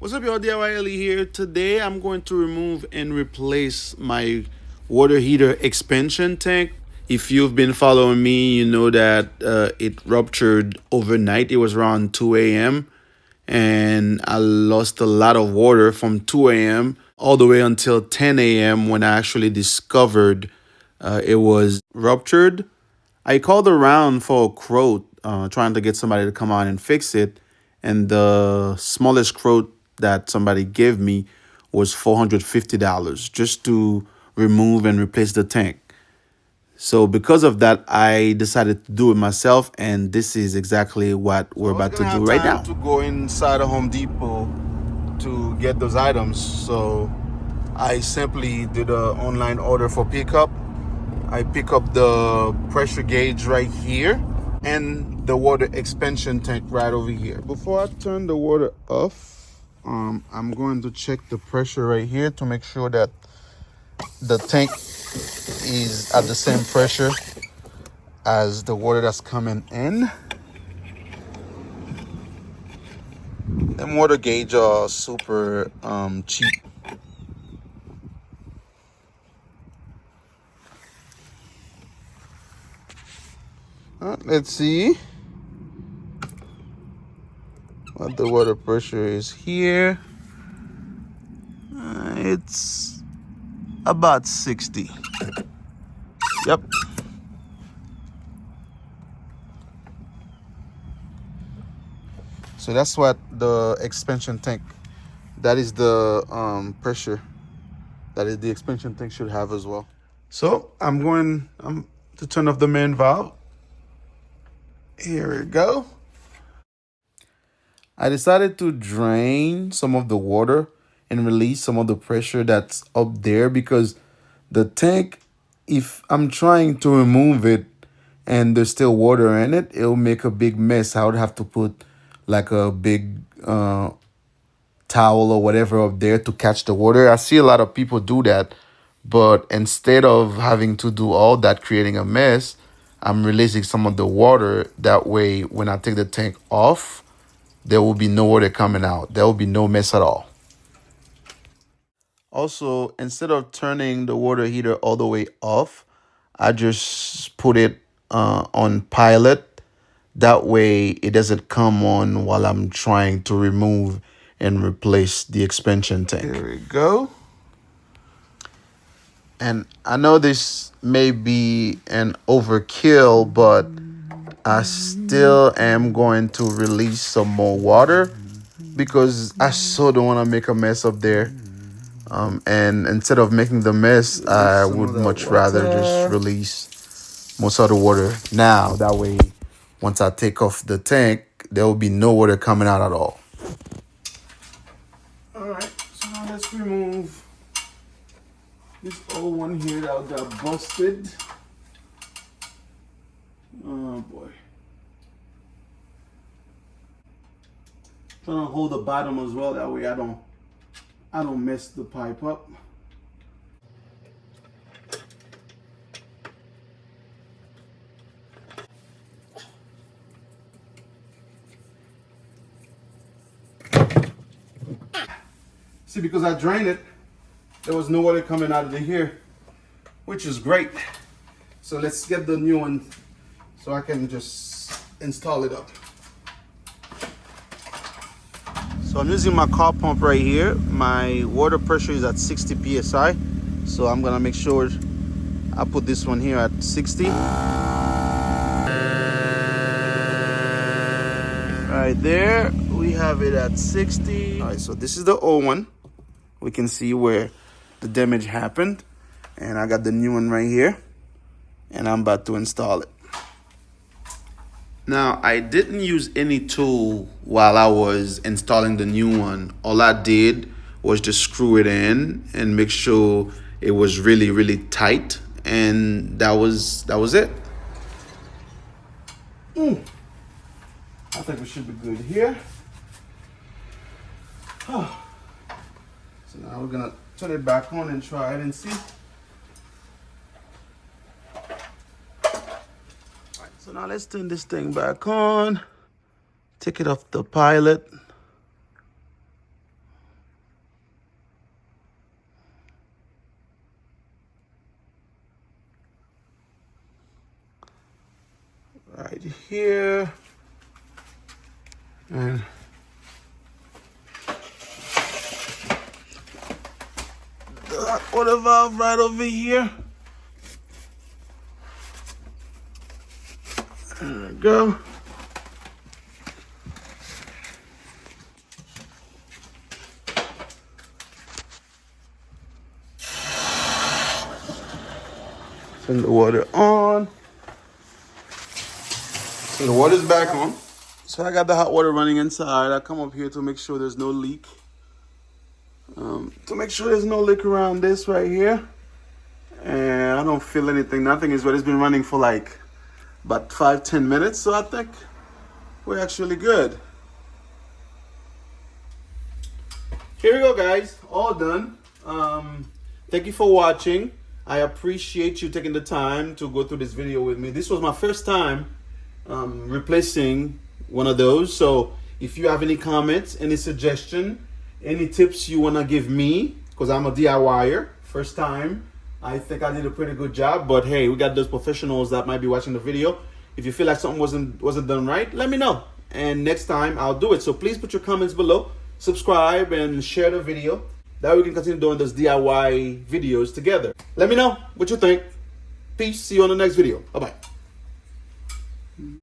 What's up, y'all? DIY-Elie here. Today, I'm going to remove and replace my water heater expansion tank. If you've been following me, you know that it ruptured overnight. It was around 2 a.m. and I lost a lot of water from 2 a.m. all the way until 10 a.m. when I actually discovered it was ruptured. I called around for a quote, trying to get somebody to come out and fix it, and the smallest quote that somebody gave me was $450 just to remove and replace the tank. So because of that, I decided to do it myself, and this is exactly what we're about to do right now. To go inside a Home Depot to get those items, so I simply did an online order for pickup. I pick up the pressure gauge right here and the water expansion tank right over here. Before I turn the water off, I'm going to check the pressure right here to make sure that the tank is at the same pressure as the water that's coming in. Them water gauge are super cheap. Let's see what the water pressure is here. It's about 60. Yep. So that's what the expansion tank, that is the pressure that is the expansion tank should have as well. So I'm going to turn off the main valve. Here we go. I decided to drain some of the water and release some of the pressure that's up there, because the tank, if I'm trying to remove it and there's still water in it, it'll make a big mess. I would have to put like a big towel or whatever up there to catch the water. I see a lot of people do that, but instead of having to do all that, creating a mess, I'm releasing some of the water. That way, when I take the tank off, there will be no water coming out. There will be no mess at all. Also, instead of turning the water heater all the way off, I just put it on pilot. That way it doesn't come on while I'm trying to remove and replace the expansion tank. There we go. And I know this may be an overkill, but I still am going to release some more water because I so don't want to make a mess up there. And instead of making the mess, I would much rather just release most of the water now. That way, once I take off the tank, there will be no water coming out at all. All right, so now let's remove this old one here that got busted. Oh boy. Trying to hold the bottom as well, that way I don't mess the pipe up. See, because I drained it, there was no water coming out of here, which is great. So let's get the new one so I can just install it up. So I'm using my car pump right here. My water pressure is at 60 psi. So I'm gonna make sure I put this one here at 60. Right there, we have it at 60. All right, so this is the old one. We can see where the damage happened. And I got the new one right here. And I'm about to install it. Now, I didn't use any tool while I was installing the new one. All I did was just screw it in and make sure it was really, really tight. And that was it. I think we should be good here. So now we're gonna turn it back on and try it and see. So now let's turn this thing back on. Take it off the pilot. right here. And the hot water valve right over here. There we go. Turn the water on. So the water's back on. So I got the hot water running inside. I come up here to make sure there's no leak. To make sure there's no leak around this right here. And I don't feel anything. Nothing is wet. It's been running for like about 5-10 minutes. So I think we're actually good. Here we go, guys. All done. Thank you for watching. I appreciate you taking the time to go through this video with me. This was my first time replacing one of those. So if you have any comments, any suggestion, any tips you want to give me, because I'm a DIYer, first time, I think I did a pretty good job. But hey, we got those professionals that might be watching the video. If you feel like something wasn't done right, let me know. And next time I'll do it. So please put your comments below, subscribe, and share the video. That way we can continue doing those DIY videos together. Let me know what you think. Peace. See you on the next video. Bye-bye.